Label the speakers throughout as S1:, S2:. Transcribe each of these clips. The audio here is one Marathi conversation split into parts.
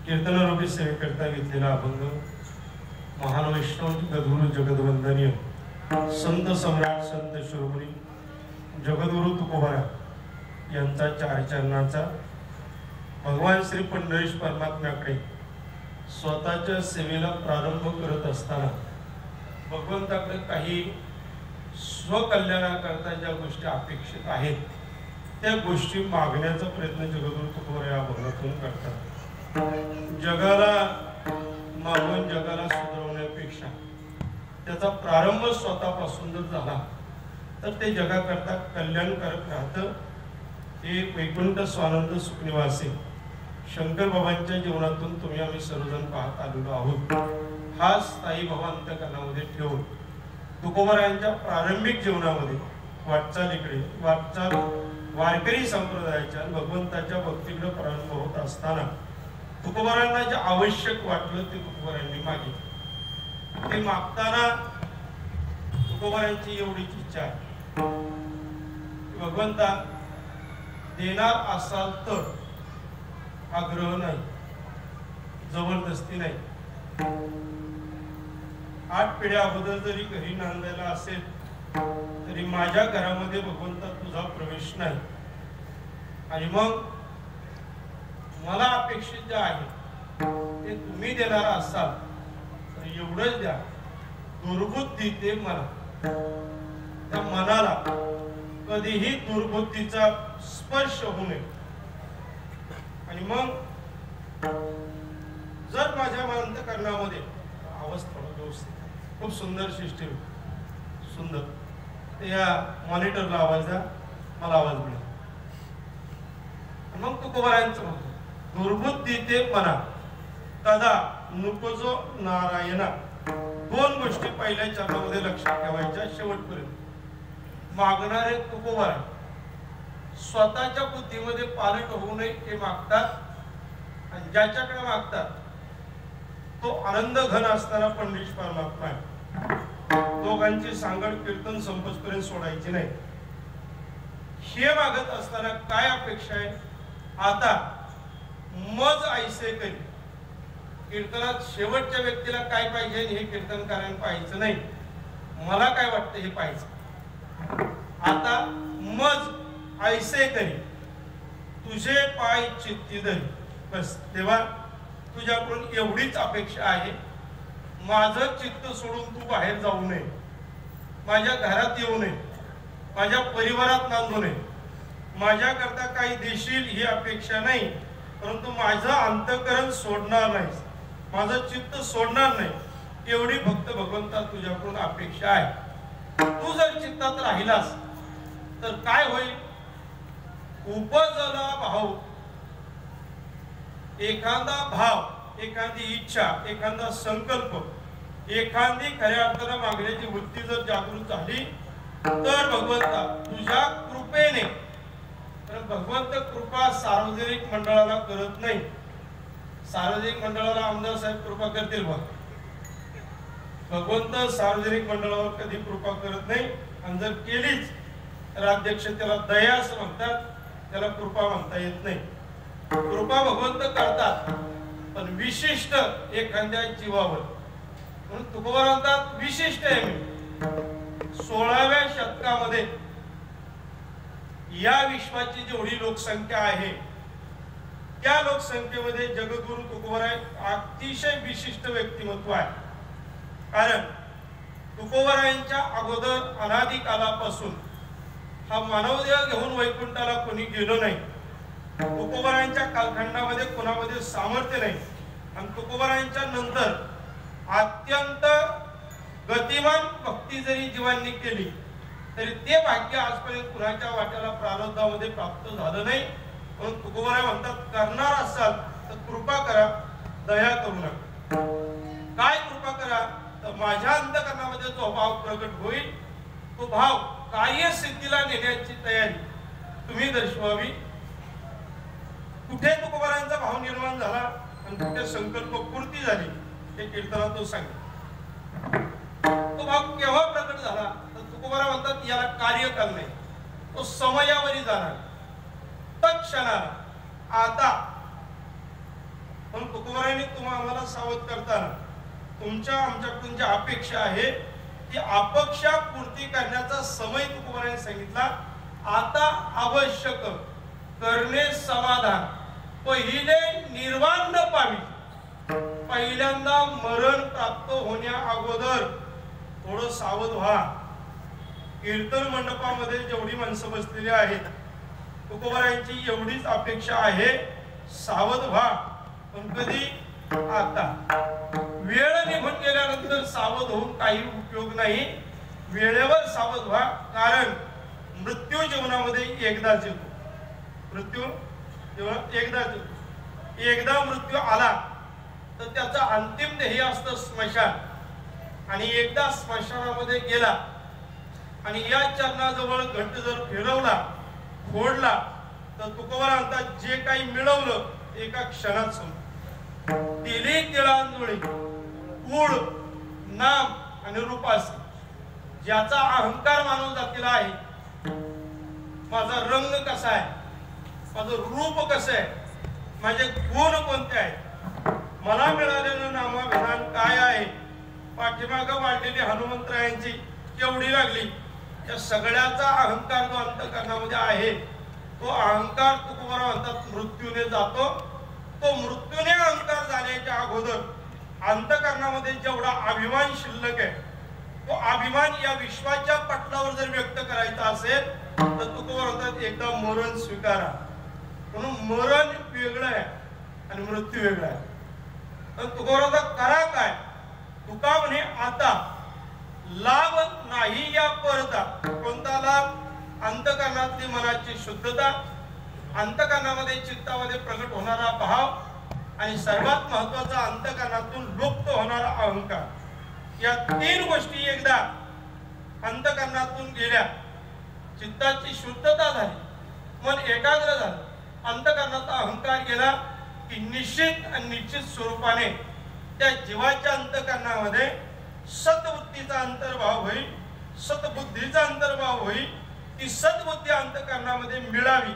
S1: कीर्तनारूपी सेवेकरता घेतलेला अभंग महान वैष्णव जगद्गुरु जगद्वंदनीय संत सम्राट संत शिरोमणी जगद्गुरु तुकोबारा यांचा चार चरणाचा भगवान श्री पंढरीश परमात्म्याकडे स्वतःच्या सेवेला प्रारंभ करत असताना भगवंताकडे काही स्वकल्याणाकरता ज्या गोष्टी अपेक्षित आहेत त्या गोष्टी मागण्याचा प्रयत्न जगद्गुरु तुकोबारा या अभंगातून करतात। जगाला मागून जगाला सुधारवण्यापेक्षा त्याचा प्रारंभ स्वतःपासून जर झाला तर ते जगाकरता कल्याणकारक राहतं। हे वैकुंठ स्वानंद सुखनिवासी शंकर बाबांच्या जीवनातून तुम्ही आम्ही सर्वजण पाहत आलेलो आहोत। हा स्थायी भाव अंतःकरणामध्ये ठेवून तुकोबारायांच्या प्रारंभिक जीवनामध्ये वाटचाल वारकरी संप्रदायाच्या भगवंताच्या भक्तीकडे प्रारंभ होत असताना तुकोबारांना जे आवश्यक वाटलं ते तुकोबारांनी मागितलं। ते मागताना तुकोबारांची एवढीच इच्छा आहे, भगवंता देणार असाल तर आग्रह नाही, जबरदस्ती नाही। 8 पिढ्या अगोदर जरी घरी नांदायला असेल तरी माझ्या घरामध्ये भगवंता तुझा प्रवेश नाही, आणि मग मला अपेक्षित जे आहे ते तुम्ही देणार असाल तर एवढंच द्या। दुर्बुद्धी ते मला त्या मनाला कधीही दुर्बुद्धीचा स्पर्श होऊ नये, आणि मग जर माझ्या अंतःकरणामध्ये आवाज थोडा व्यवस्थित खूप सुंदर सिस्टीम सुंदर या मॉनिटरला आवाज द्या, मला आवाज मिळेल। मग तुकोबारायांचं म्हणतो दुर्बुद्धी ते मना तदा नुकोजो नारायणा। 2 गोष्टी पहिल्या चरणामध्ये लक्षात ठेवायच्या शेवटपर्यंत। मागणारे तुकोबारा स्वतःच्या बुद्धीमध्ये पालट होऊ नये हे मागतात, आणि ज्याच्याकडे मागतात तो आनंद घन असताना पंडित परमात्मा आहे। दोघांची सांगड कीर्तन संपसपर्यंत सोडायची नाही। हे मागत असताना काय अपेक्षा आहे, आता मज ऐसे करी। कीर्तनात शेवटच्या व्यक्तीला काय पाहिजे हे कीर्तनकारांना पाहायचं नाही, मला काय वाटतं हे पाहायचं। आता मज ऐसे करी तुझे पाय चित्ती धरी। बस तेव्हा तुझ्याकडून एवढीच अपेक्षा आहे, माझं चित्त सोडून तू बाहेर जाऊ नये, माझ्या घरात येऊ नये, माझ्या परिवारात नांदू नये। माझ्याकरता काही देशील ही अपेक्षा नाही, परंतु माझं अंतःकरण सोडणार नाही, माझं चित्त सोडणार नाही एवढी फक्त भगवंता तुझ्याकडून अपेक्षा आहे। तू जर चित्तात राहिलास तर काय होईल, उपजला भाव, एखादा भाव, एखादी इच्छा, एखादा संकल्प, एखादी खऱ्या अर्थाने मागण्याची वृत्ती जर जागृत झाली तर भगवंता तुझ्या कृपेने, तर भगवंत कृपा सार्वजनिक मंडळाला करत नाही। सार्वजनिक मंडळाला आमदार साहेब कृपा करतील बघ, भगवंत सार्वजनिक मंडळावर कधी कृपा करत नाही, आणि जर केलीच तर अध्यक्ष त्याला दया असं म्हणतात, त्याला कृपा म्हणता येत नाही। कृपा भगवंत करतात पण विशिष्ट एखाद्या जीवावर, म्हणून तुकोबार म्हणतात विशिष्ट आहे मी, 16व्या शतकामध्ये या विश्वाची जेवढी लोकसंख्या आहे त्या लोकसंख्येमध्ये जगद्गुरु तुकोबराय अतिशय विशिष्ट व्यक्तिमत्व आहे. कारण तुकोबरायांच्या अगोदर अनादी कालापासून हा मानवदेह घेऊन वैकुंठाला कोणी गेलो नाही. तुकोबरायांच्या कालखंडामध्ये कोणामध्ये सामर्थ्य नाही. आणि तुकोबरायांच्या नंतर अत्यंत गतिमान भक्ती जरी जीवांनी केली तरी ते भाग्य आजपर्यंत कुणाच्या वाट्याला प्रारब्धामध्ये प्राप्त झालं नाही. म्हणून तुकोबराय म्हणतात, करणार असाल तर कृपा करा, दया करू नका. काय कृपा करा तर माझ्या अंतःकरणामध्ये जो भाव प्रगट होईल तो भाव कार्यसिद्धीला नेण्याची तयारी तुम्ही दर्शवावी. कुठे तुकोबरायांचा भाव निर्माण झाला आणि कुठे संकल्प पूर्ती झाली हे कीर्तनात तो सांगेल. तो भाव केव्हा प्रकट झाला तर तुकोबराय म्हणतात याला कार्यकाल नाही, तो समयावरी जाणार, तत्क्षणाला आता. पण तुकोबरायांनी आम्हाला सावध करताना तुमच्या आमच्याकडून जी अपेक्षा आहे ती अपेक्षा पूर्ती करण्याचा समय तुकोबरायांनी सांगितला. आता आवश्यक करणे समाधान, पहिले निर्वाण न पावी. पहिल्यांदा मरण प्राप्त होण्या अगोदर थोडं सावध व्हा. कीर्तन मंडपामध्ये जेवढी माणसं बसलेली आहेत तुकोबरायांची एवढीच अपेक्षा आहे, सावध व्हा. पण कधी? आता. वेळ निघून गेल्यानंतर सावध होऊन काही उपयोग नाही. वेळेवर सावध व्हा. कारण मृत्यू जीवनामध्ये एकदाच येतो. मृत्यू जीवनात एकदाच येतो. एकदा मृत्यू आला तर त्याचा अंतिम ध्येय असतं स्मशान. आणि एकदा स्मशानामध्ये गेला आणि या चरणाजवळ घंट जर फिरवला, फोडला तर तुकोबराय म्हणतात जे काही मिळवलं एका क्षणात संपलं. तिली तिळांजुळी कुळ, नाम आणि रूपास ज्याचा अहंकार मानव जातीला आहे, माझा रंग कसा आहे, माझं रूप कसं आहे, माझे गुण कोणते आहेत, मला मिळालेलं नामाभिमान काय आहे, पाठीमागं वाढलेली हनुमंतरायांची केवढी लागली, या सगळ्याचा अहंकार जो अंतःकरणामध्ये आहे तो अहंकार तुकोबराय म्हणतात मृत्यूने जातो. तो मृत्यूने अहंकार जाण्याच्या अगोदर अंतःकरणामध्ये जेवढा अभिमान शिल्लक आहे तो अभिमान या विश्वाच्या पटलावर जर व्यक्त करायचा असेल तर तुकोबराय म्हणतात एकदा मरण स्वीकारा. म्हणून मरण वेगळं आहे आणि मृत्यू वेगळा आहे. तर तुकोबराय म्हणतात करा काय? तुका म्हणे आता लाभ नाही या परता. कोणता लाभ? अंतःकरणातली मनाची शुद्धता, अंतःकरणामध्ये चित्तामध्ये प्रगट होणारा भाव आणि सर्वात महत्वाचा अंतःकरणातून लुप्त होणारा अहंकार. या तीन गोष्टी एकदा अंतःकरणातून गेल्या, चित्ताची शुद्धता झाली, मन एकाग्र झालं, अंतःकरणाचा अहंकार गेला की निश्चित आणि निश्चित स्वरूपाने त्या जीवाच्या अंतःकरणामध्ये सतबुद्धीचा अंतर्भाव होईल, सतबुद्धीचा अंतर्भाव होईल. ती सद्बुद्धी अंतःकरणामध्ये मिळावी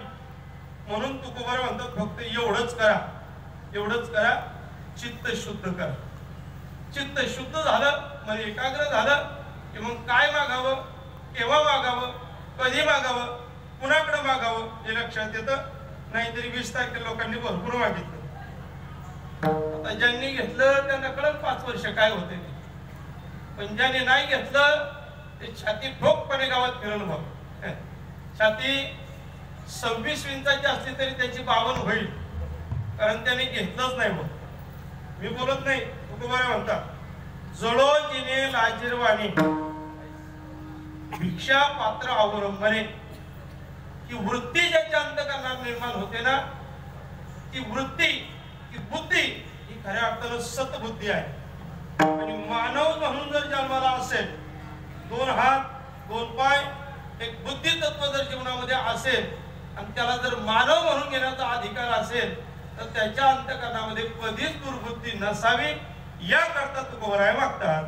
S1: म्हणून तुकोबराय म्हणतात फक्त एवढंच करा, एवढंच करा, चित्त शुद्ध करा. चित्त शुद्ध झालं, मन एकाग्र झालं की मग काय मागावं, केव्हा मागावं, कधी मागावं, कुणाकडे मागावं हे लक्षात येतं. नाहीतरी 20 तारखेला लोकांनी भरपूर मागितलं. आता ज्यांनी घेतलं त्यांना कळत 5 वर्ष काय होते ते. पण ज्यांनी नाही घेतलं ते छाती ठोकपणे गावात फिरून बघ. छाती 26 इंचाची असली तरी त्याची 52 होईल, कारण त्याने घेतलंच नाही. बघ मी बोलत नाही, तुकोबराय म्हणतात जळो जिने लाजीरवाणी भिक्षा पात्र अवलंबने. की वृत्ती ज्याच्या अंतःकरणात निर्माण होते ना, ती वृत्ती, ती बुद्धी ही खऱ्या अर्थानं सतबुद्धी आहे. आणि मानव म्हणून जर जन्माला असेल, 2 हात 2 पाय एक बुद्धी तत्व जर जीवनामध्ये असेल आणि त्याला जर मानव म्हणून घेण्याचा अधिकार असेल तर त्याच्या अंतःकरणामध्ये कधीच दुर्बुद्धी नसावी याकरता तुकोबराय मागतात.